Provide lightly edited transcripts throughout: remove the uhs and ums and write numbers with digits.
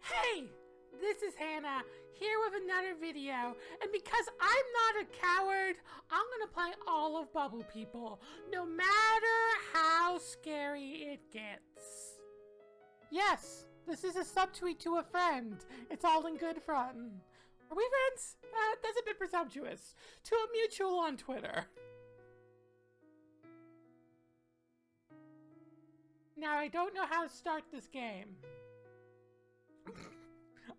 Hey, this is Hannah, here with another video, and because I'm not a coward, I'm gonna play all of Bubble People, no matter how scary it gets. Yes, this is a subtweet to a friend. It's all in good fun. Are we friends? That's a bit presumptuous. To a mutual on Twitter. Now, I don't know how to start this game.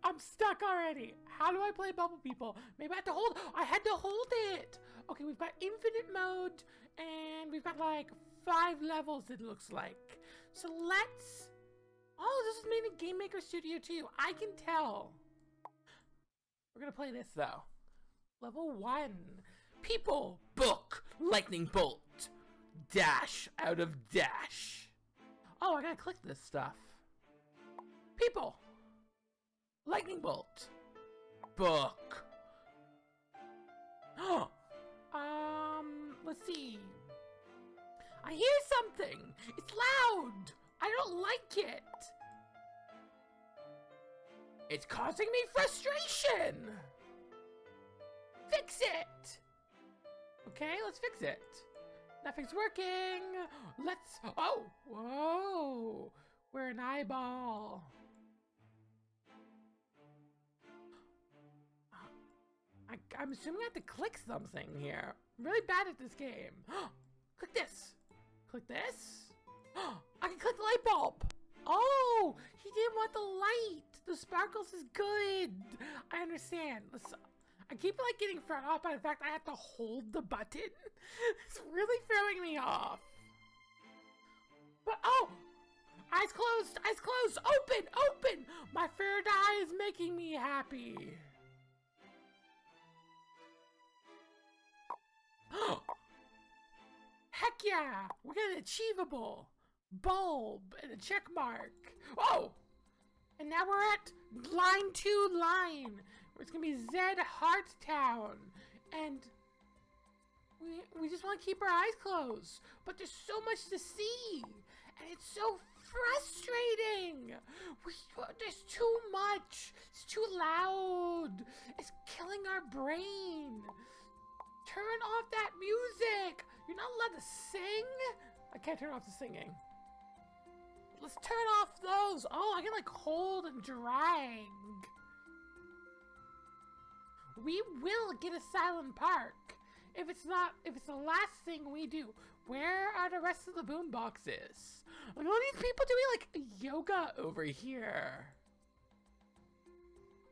I'm stuck already. How do I play Bubble People? Maybe I have to hold. I had to hold it. Okay, we've got infinite mode, and we've got like 5 levels, it looks like. So let's... Oh, this is made in Game Maker Studio 2. I can tell. We're gonna play this though. Level 1. People, book, lightning bolt, dash out of dash. Oh, I gotta click this stuff. People, lightning bolt, book. Let's see. I hear something. It's loud. I don't like it. It's causing me frustration. Fix it. Okay, let's fix it. Nothing's working. Let's, oh, whoa. We're an eyeball. I'm assuming I have to click something here. I'm really bad at this game. Click this. Click this. I can click the light bulb. Oh, he didn't want the light. The sparkles is good. I understand. I keep like getting thrown off by the fact I have to hold the button. It's really throwing me off. But oh, eyes closed, eyes closed. Open, open. My third eye is making me happy. Heck yeah, we got an achievable bulb and a check mark. Whoa! And now we're at line 2 line, where it's gonna be Zed Heart Town, and we just want to keep our eyes closed. But there's so much to see, and it's so frustrating. There's too much. It's too loud. It's killing our brain. Turn off that music! You're not allowed to sing? I can't turn off the singing. Let's turn off those! Oh, I can like hold and drag. We will get a silent park. If it's the last thing we do. Where are the rest of the boom boxes? Look at all these people doing like yoga over here.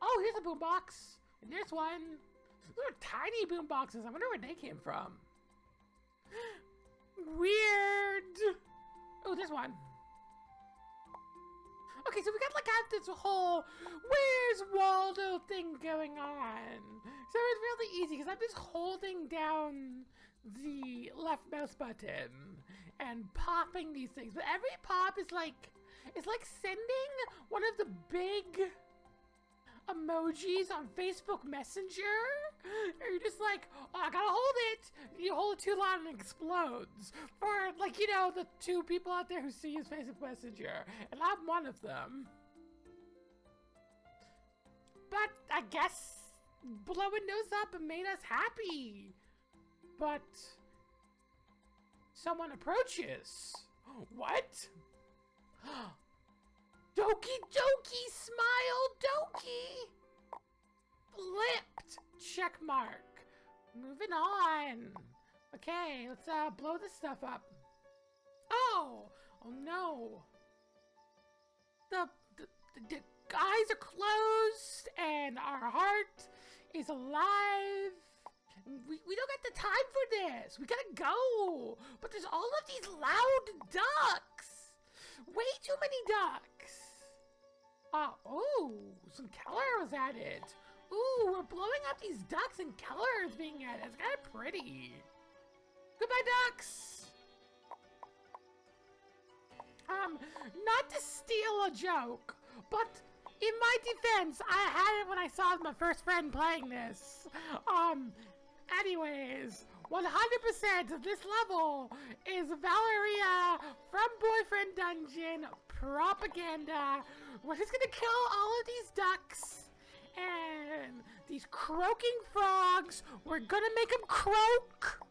Oh, here's a boom box. And there's one. Those are tiny boom boxes. I wonder where they came from. Weird. Oh, there's one. Okay, so we got like this whole "Where's Waldo" thing going on. So it's really easy because I'm just holding down the left mouse button and popping these things. But every pop is like, it's like sending one of the big emojis on Facebook Messenger. You're just like, oh, I gotta hold it. You hold it too long and it explodes. For like, you know, the 2 people out there who still use Facebook Messenger, and I'm one of them. But I guess blowing those up made us happy. But someone approaches. What? Doki Doki Smile Doki! Flipped! Check mark. Moving on. Okay, let's blow this stuff up. Oh! Oh no! The eyes are closed and our heart is alive. We don't got the time for this. We gotta go. But there's all of these loud ducks. Way too many ducks. Oh, some color was added. Ooh, we're blowing up these ducks and color is being added. It's kind of pretty. Goodbye, ducks. Not to steal a joke, but in my defense, I had it when I saw my first friend playing this. Anyways, 100% of this level is Valeria from Boyfriend Dungeon propaganda. We're just gonna kill all of these ducks and these croaking frogs. We're gonna make them croak.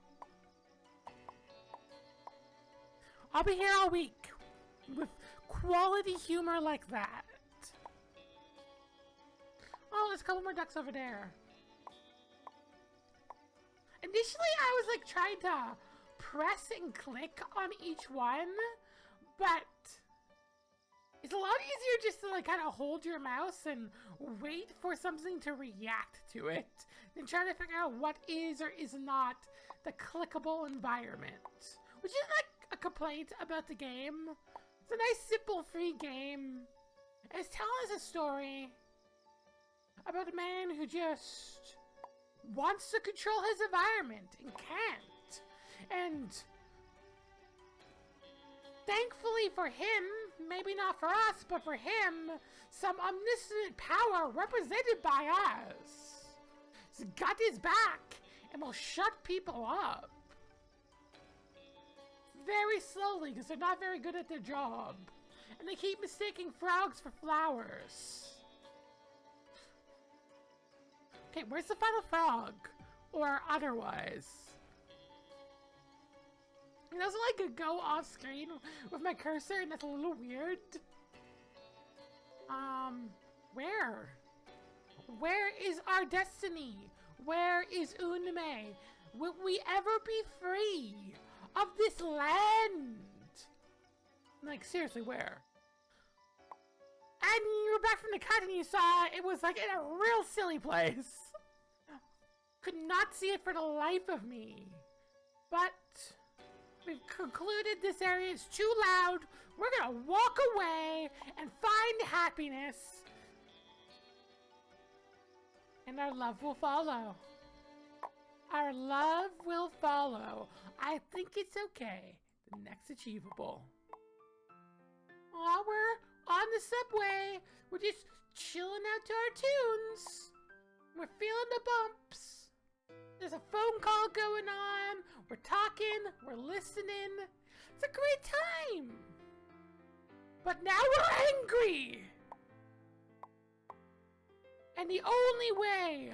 I'll be here all week with quality humor like that. Oh, there's a couple more ducks over there. Initially, I was like trying to press and click on each one, but it's a lot easier just to like kind of hold your mouse and wait for something to react to it than trying to figure out what is or is not the clickable environment, which is like a complaint about the game. It's a nice, simple, free game. It's telling us a story about a man who just wants to control his environment and can't. And thankfully for him, maybe not for us, but for him, some omniscient power represented by us has got his back and will shut people up. Very slowly, because they're not very good at their job. And they keep mistaking frogs for flowers. Okay, where's the final frog? Or otherwise? It doesn't like go off screen with my cursor, and that's a little weird. Where? Where is our destiny? Where is Unme? Will we ever be free of this land? Like, seriously, where? And you were back from the cut and you saw it was like in a real silly place. Could not see it for the life of me. But we've concluded this area is too loud. We're gonna walk away and find happiness. And our love will follow. Our love will follow. I think it's okay. The next achievable. While we're on the subway, we're just chilling out to our tunes. We're feeling the bumps. There's a phone call going on. We're talking. We're listening. It's a great time. But now we're angry. And the only way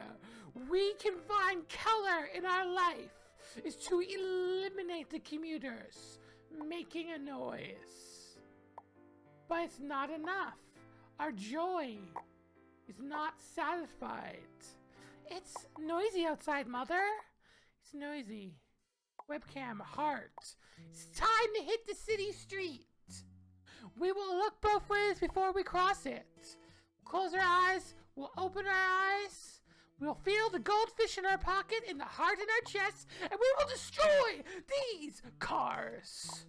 we can find color in our life is to eliminate the commuters making a noise. But it's not enough. Our joy is not satisfied. It's noisy outside, Mother. It's noisy. Webcam, heart. It's time to hit the city street. We will look both ways before we cross it. We'll close our eyes. We'll open our eyes. We'll feel the goldfish in our pocket, in the heart in our chest, and we will destroy these cars.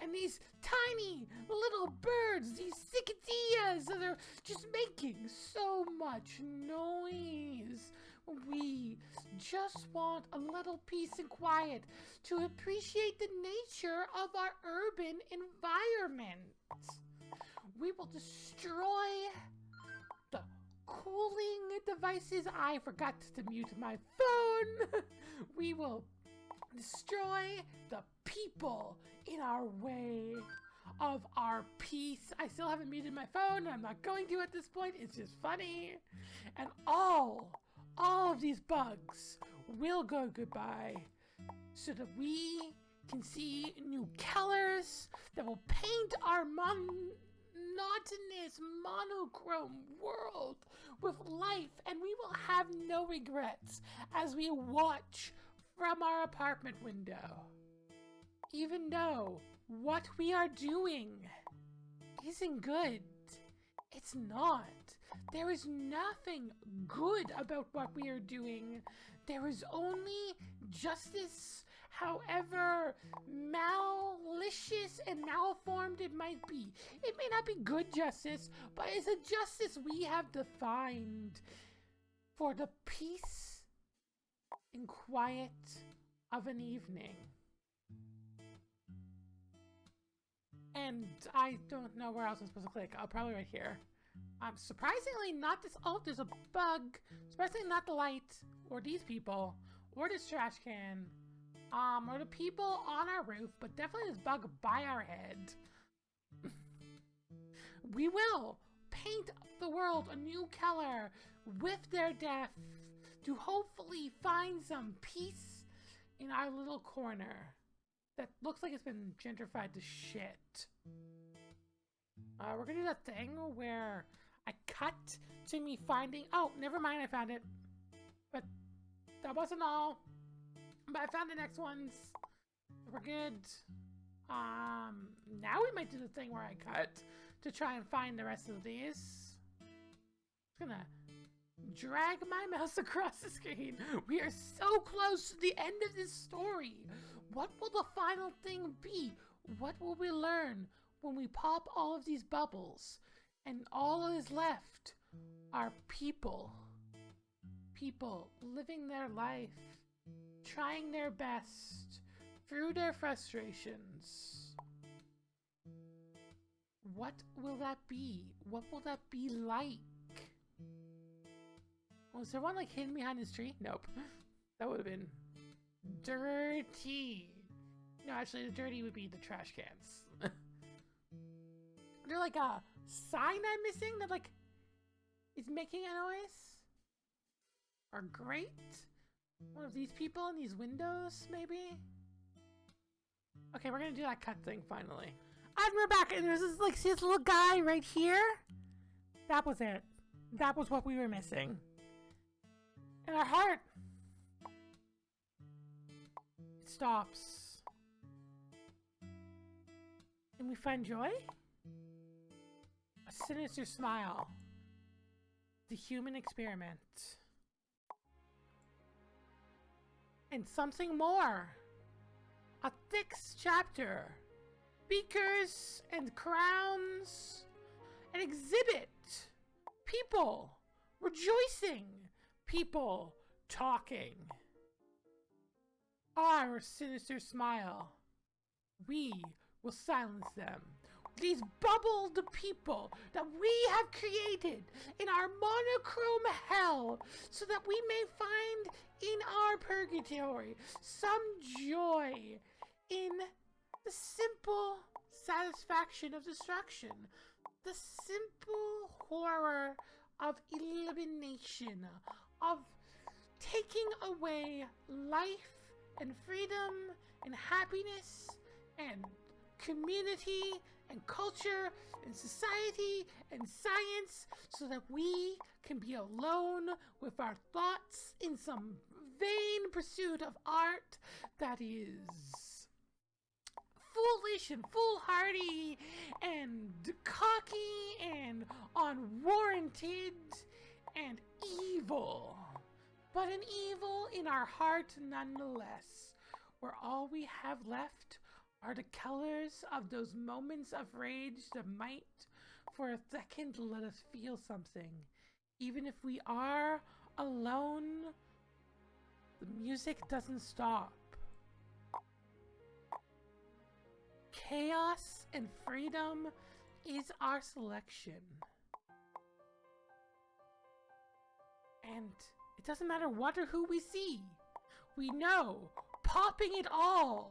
And these tiny little birds, these cicadas that are just making so much noise. We just want a little peace and quiet to appreciate the nature of our urban environment. We will destroy the cooling devices. I forgot to mute my phone. We will destroy the people in our way of our peace. I still haven't muted my phone. I'm not going to at this point. It's just funny. And all of these bugs will go goodbye so that we can see new colors that will paint our monotonous monochrome world with life, and we will have no regrets as we watch from our apartment window. Even though what we are doing isn't good. It's not. There is nothing good about what we are doing. There is only justice, however malicious and malformed it might be. It may not be good justice, but it's a justice we have defined for the peace and quiet of an evening. And I don't know where else I'm supposed to click. I'll probably right here. Surprisingly not this. Oh, there's a bug. Surprisingly not the light, or these people, or this trash can, or the people on our roof, but definitely this bug by our head. We will paint the world a new color with their death to hopefully find some peace in our little corner that looks like it's been gentrified to shit. We're gonna do that thing where I cut to me finding... Oh, never mind, I found it. But that wasn't all. But I found the next ones. We're good. Now we might do the thing where I cut to try and find the rest of these. I'm gonna drag my mouse across the screen. We are so close to the end of this story. What will the final thing be? What will we learn when we pop all of these bubbles and all that is left are people? People living their life, trying their best through their frustrations. What will that be? What will that be like? Was there one like hidden behind this tree? Nope. That would have been dirty. No, actually the dirty would be the trash cans. They're like a sign I'm missing that like is making a noise? Or grate? One of these people in these windows, maybe? Okay, we're gonna do that cut thing finally. And we're back, and there's this like see this little guy right here? That was it. That was what we were missing. And our heart it stops. And we find joy? A sinister smile. The human experiment. And something more. A sixth chapter. Beakers and crowns. An exhibit. People rejoicing. People talking. Our sinister smile. We will silence them. These bubbled people that we have created in our monochrome hell so that we may find in our purgatory some joy in the simple satisfaction of destruction, the simple horror of elimination, of taking away life and freedom and happiness and community and culture and society and science so that we can be alone with our thoughts in some vain pursuit of art that is foolish and foolhardy and cocky and unwarranted and evil. But an evil in our heart nonetheless, where all we have left are the colors of those moments of rage that might, for a second, let us feel something. Even if we are alone, the music doesn't stop. Chaos and freedom is our selection. And it doesn't matter what or who we see. We know popping it all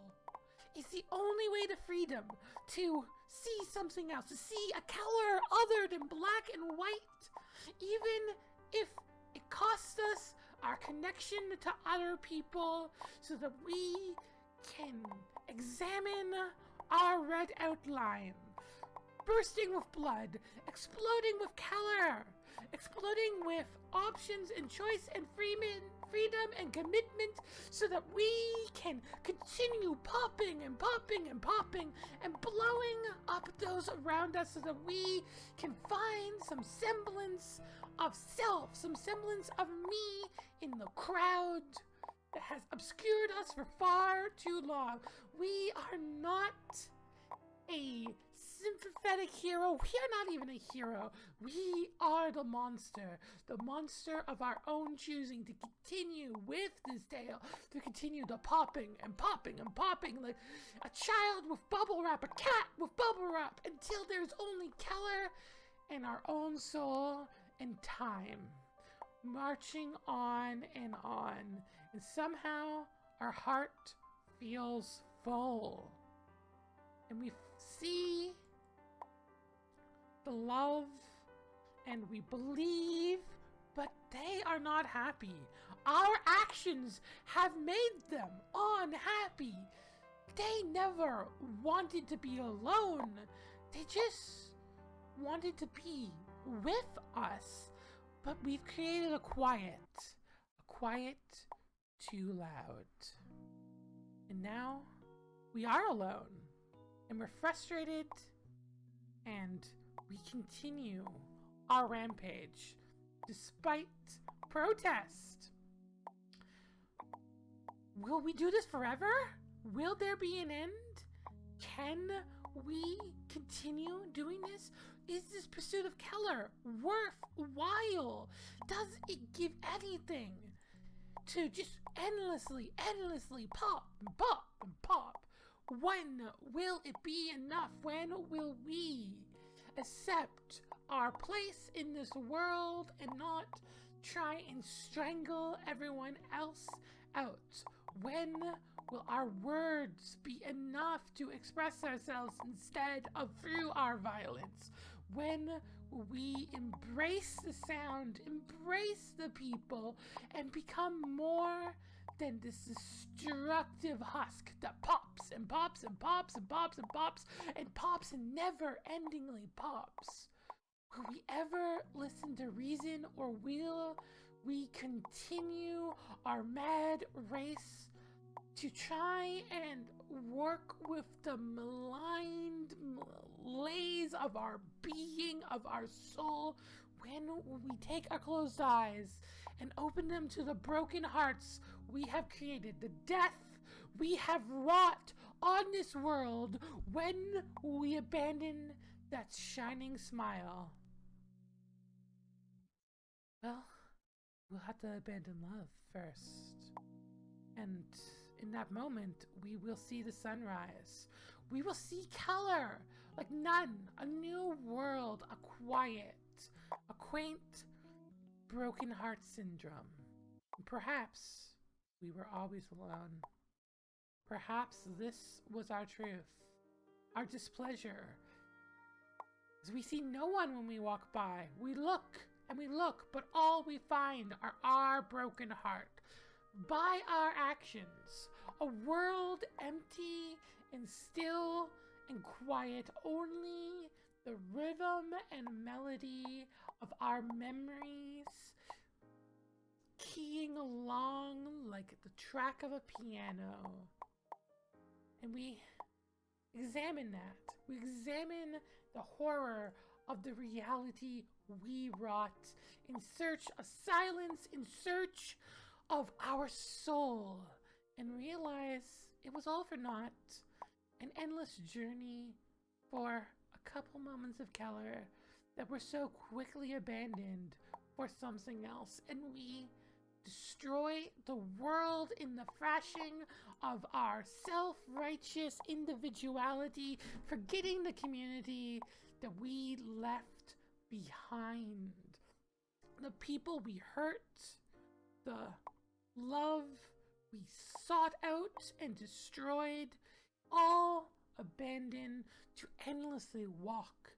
is the only way to freedom, to see something else, to see a color other than black and white, even if it costs us our connection to other people so that we can examine our red outline, bursting with blood, exploding with color, exploding with options and choice and freedom and commitment so that we can continue popping and popping and popping and blowing up those around us so that we can find some semblance of self, some semblance of me in the crowd that has obscured us for far too long. We are not a sympathetic hero. We are not even a hero. We are the monster of our own choosing to continue with this tale, to continue the popping and popping and popping like a child with bubble wrap, a cat with bubble wrap, until there's only color and our own soul and time, marching on, and somehow our heart feels full, and we see the love, and we believe, but they are not happy. Our actions have made them unhappy. They never wanted to be alone. They just wanted to be with us. But we've created a quiet too loud. And now we are alone. And we're frustrated. And we continue our rampage despite protest. Will we do this forever? Will there be an end? Can we continue doing this? Is this pursuit of Keller worthwhile? Does it give anything to just endlessly pop and pop and pop? When will it be enough? When will we accept our place in this world and not try and strangle everyone else out? When will our words be enough to express ourselves instead of through our violence? When we embrace the sound, embrace the people, and become more than this destructive husk that pops and pops and pops and pops and pops and pops and never-endingly pops? Will we ever listen to reason, or will we continue our mad race to try and work with the maligned malaise of our being, of our soul? When will we take our closed eyes and open them to the broken hearts we have created, the death we have wrought on this world? When will we abandon that shining smile? Well, we'll have to abandon love first. And in that moment, we will see the sunrise. We will see color like none. A new world, a quiet, a quaint, broken heart syndrome. And perhaps we were always alone. Perhaps this was our truth, our displeasure. As we see no one when we walk by. We look and we look, but all we find are our broken heart. By our actions, a world empty and still and quiet, only the rhythm and melody of our memories keying along like the track of a piano. And we examine that. We examine the horror of the reality we wrought in search of silence, in search of our soul, and realize it was all for naught. An endless journey for a couple moments of Keller that were so quickly abandoned for something else, and we destroy the world in the thrashing of our self-righteous individuality, forgetting the community that we left behind, the people we hurt, the love we sought out and destroyed, all abandoned to endlessly walk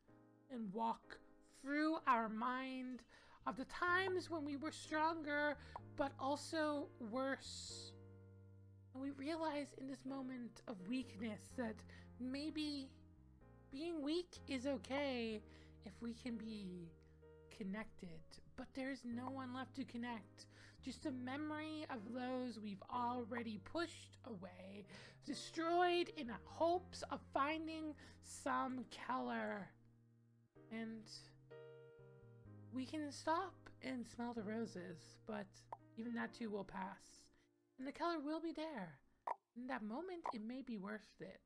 and walk through our mind of the times when we were stronger but also worse. And we realize in this moment of weakness that maybe being weak is okay if we can be connected, but there's no one left to connect. Just a memory of those we've already pushed away, destroyed in hopes of finding some Keller. And we can stop and smell the roses, but even that too will pass. And the Keller will be there. In that moment, it may be worth it.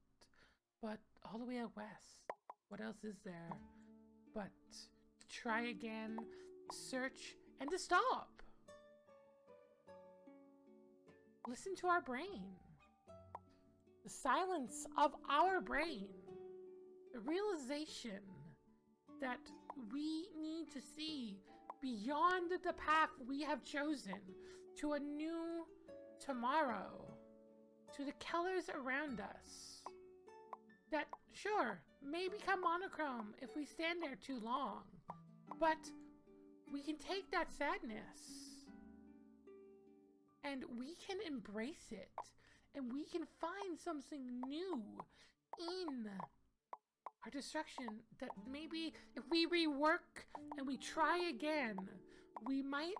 But all the way out west, what else is there but to try again, search, and to stop? Listen to our brain. The silence of our brain. The realization that we need to see beyond the path we have chosen to a new tomorrow, to the Kellers around us. That, sure, may become monochrome if we stand there too long. But we can take that sadness and we can embrace it. And we can find something new in our destruction that maybe if we rework and we try again, we might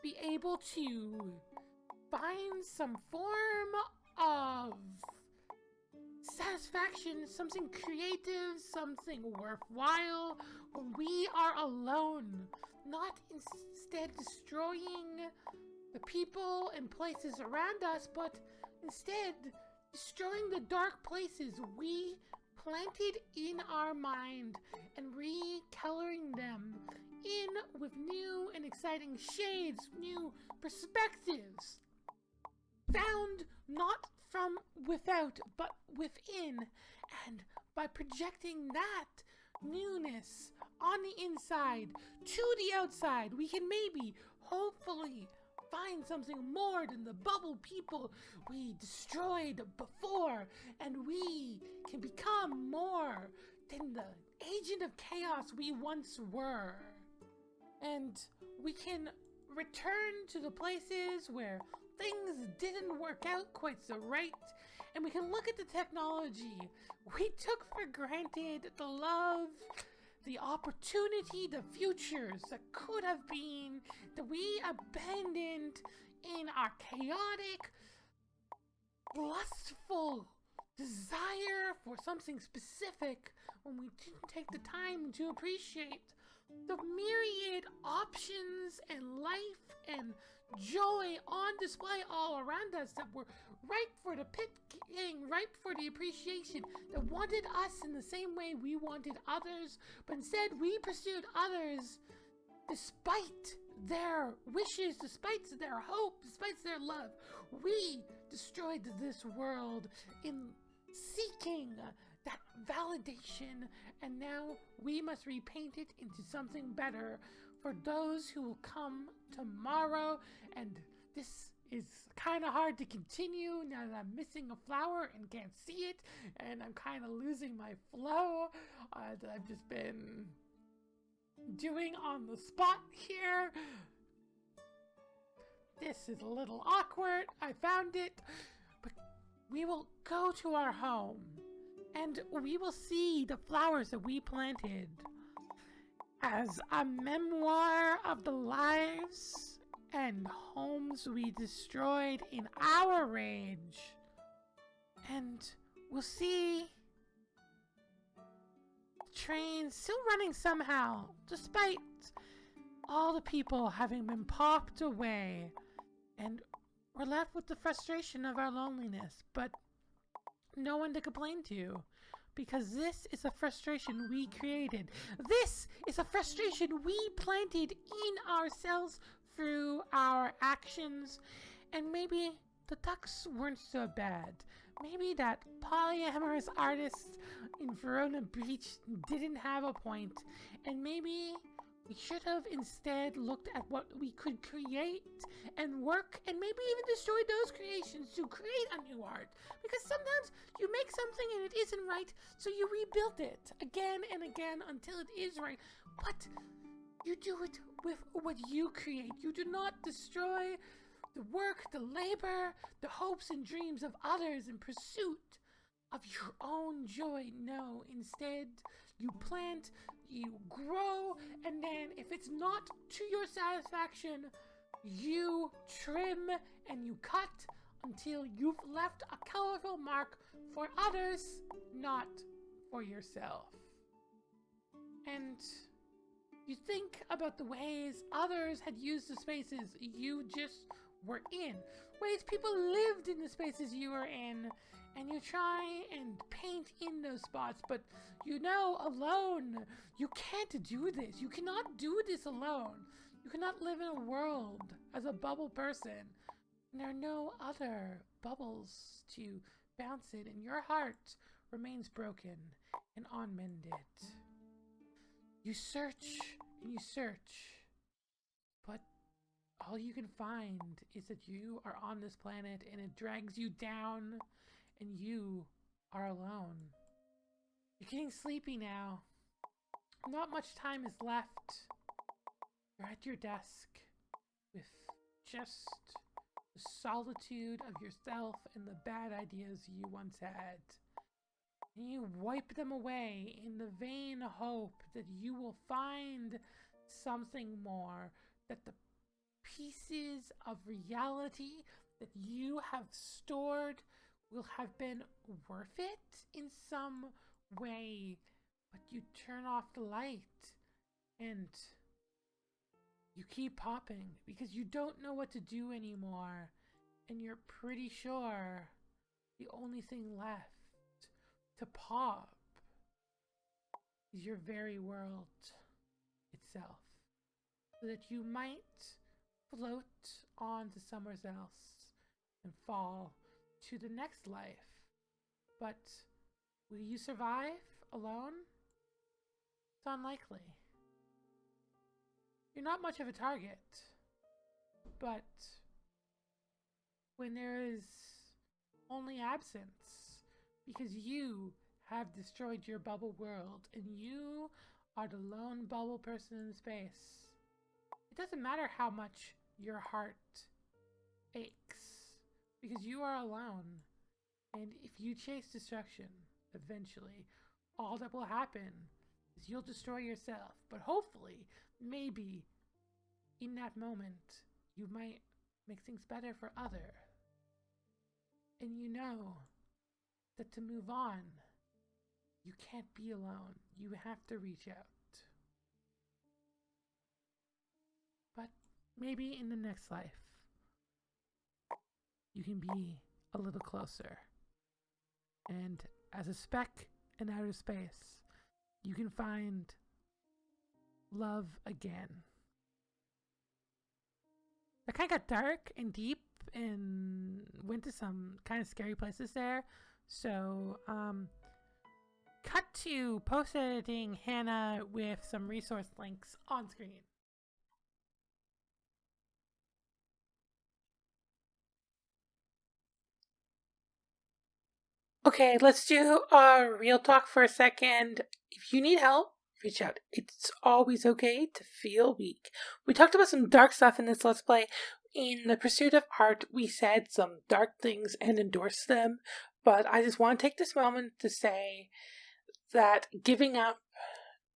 be able to find some form of satisfaction, something creative, something worthwhile when we are alone, not instead destroying the people and places around us, but instead destroying the dark places we planted in our mind and recoloring them in with new and exciting shades, new perspectives, found not from without but within, and by projecting that newness on the inside to the outside, we can maybe, hopefully, find something more than the bubble people we destroyed before, and we can become more than the agent of chaos we once were. And we can return to the places where things didn't work out quite so right, and we can look at the technology we took for granted, the love, the opportunity, the futures that could have been, that we abandoned in our chaotic, lustful desire for something specific when we didn't take the time to appreciate the myriad options and life and joy on display all around us that were ripe for the picking, ripe for the appreciation, that wanted us in the same way we wanted others, but instead we pursued others despite their wishes, despite their hope, despite their love. We destroyed this world in seeking that validation, and now we must repaint it into something better for those who will come tomorrow. And this is kind of hard to continue now that I'm missing a flower and can't see it, and I'm kind of losing my flow that I've just been doing on the spot here. This is a little awkward. I found it, but we will go to our home and we will see the flowers that we planted as a memoir of the lives and homes we destroyed in our rage. And we'll see the train still running somehow, despite all the people having been popped away. And we're left with the frustration of our loneliness, but no one to complain to, because this is a frustration we created. This is a frustration we planted in ourselves through our actions. And maybe the ducks weren't so bad. Maybe that polyamorous artist in Verona Beach didn't have a point, and maybe we should have instead looked at what we could create and work, and maybe even destroy those creations to create a new art. Because sometimes you make something and it isn't right, so you rebuild it again and again until it is right. But you do it with what you create. You do not destroy the work, the labor, the hopes and dreams of others in pursuit of your own joy. No, instead, you plant, you grow, and then if it's not to your satisfaction, you trim and you cut until you've left a colorful mark for others, not for yourself. And you think about the ways others had used the spaces you just were in, ways people lived in the spaces you were in, and you try and paint in those spots, but you know, alone, you can't do this. You cannot do this alone. You cannot live in a world as a bubble person. And there are no other bubbles to bounce it, and your heart remains broken and unmended. You search and you search, but all you can find is that you are on this planet and it drags you down and you are alone. You're getting sleepy now. Not much time is left. You're at your desk with just the solitude of yourself and the bad ideas you once had. And you wipe them away in the vain hope that you will find something more, that the pieces of reality that you have stored will have been worth it in some way. But you turn off the light and you keep popping because you don't know what to do anymore. And you're pretty sure the only thing left to pop is your very world itself. So that you might float on to somewhere else and fall to the next life. But will you survive alone? It's unlikely. You're not much of a target. But when there is only absence, because you have destroyed your bubble world and you are the lone bubble person in space, it doesn't matter how much your heart aches, because you are alone. And if you chase destruction, eventually, all that will happen is you'll destroy yourself. But hopefully, maybe, in that moment, you might make things better for others. And you know that to move on, you can't be alone. You have to reach out. But maybe in the next life, you can be a little closer. And as a speck in outer space, you can find love again. That kind of got dark and deep and went to some kind of scary places there. So, cut to post-editing Hana'a with some resource links on screen. Okay, let's do a real talk for a second. If you need help, reach out. It's always okay to feel weak. We talked about some dark stuff in this Let's Play. In the pursuit of art, we said some dark things and endorsed them. But I just want to take this moment to say that giving up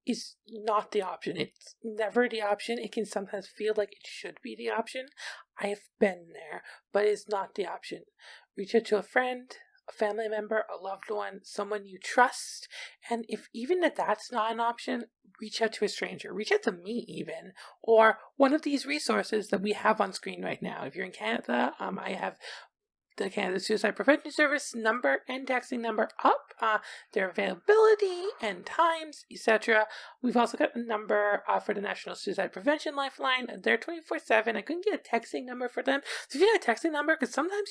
is not the option. It's never the option. It can sometimes feel like it should be the option. I have been there, but it's not the option. Reach out to a friend, a family member, a loved one, someone you trust. And if even if that's not an option, reach out to a stranger. Reach out to me even, or one of these resources that we have on screen right now. If you're in Canada, I have the Canada Suicide Prevention Service number and texting number up, their availability and times, etc. We've also got a number for the National Suicide Prevention Lifeline. They're 24/7. I couldn't get a texting number for them. So if you have a texting number, because sometimes,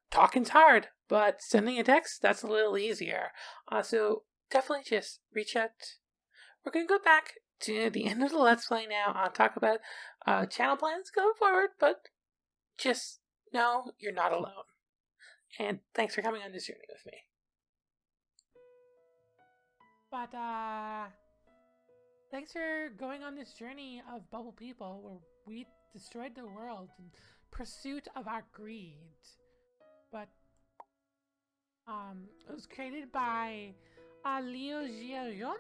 talking's hard, but sending a text, that's a little easier. So definitely just reach out. We're going to go back to the end of the Let's Play now. I'll talk about channel plans going forward, but just know you're not alone. And thanks for coming on this journey with me. But, thanks for going on this journey of Bubble People, where we destroyed the world in pursuit of our greed. But, it was created by Leo Giajon,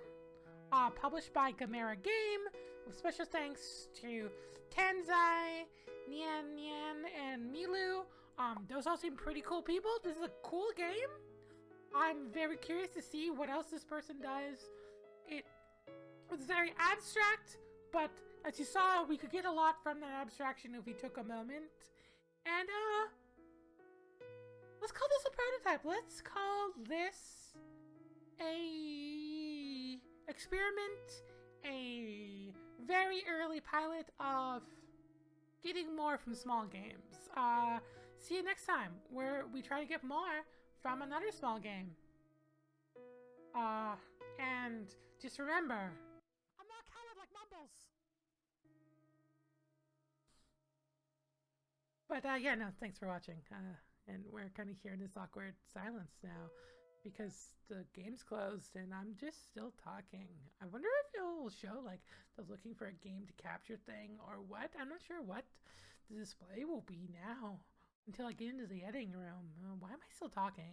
published by Gamera Game, with special thanks to Tanzai, Nian Nian, and Milu. Those all seem pretty cool people. This is a cool game. I'm very curious to see what else this person does. It was very abstract, but as you saw, we could get a lot from that abstraction if we took a moment. And, let's call this a prototype. Let's call this a experiment, a very early pilot of getting more from small games. See you next time, where we try to get more from another small game. And just remember, I'm not a coward like Mumbles. But, yeah, no, thanks for watching. And we're kind of here in this awkward silence now. because the game's closed and I'm just still talking. I wonder if it'll show like the looking for a game to capture thing or what. I'm not sure what the display will be now until I get into the editing room. Why am I still talking?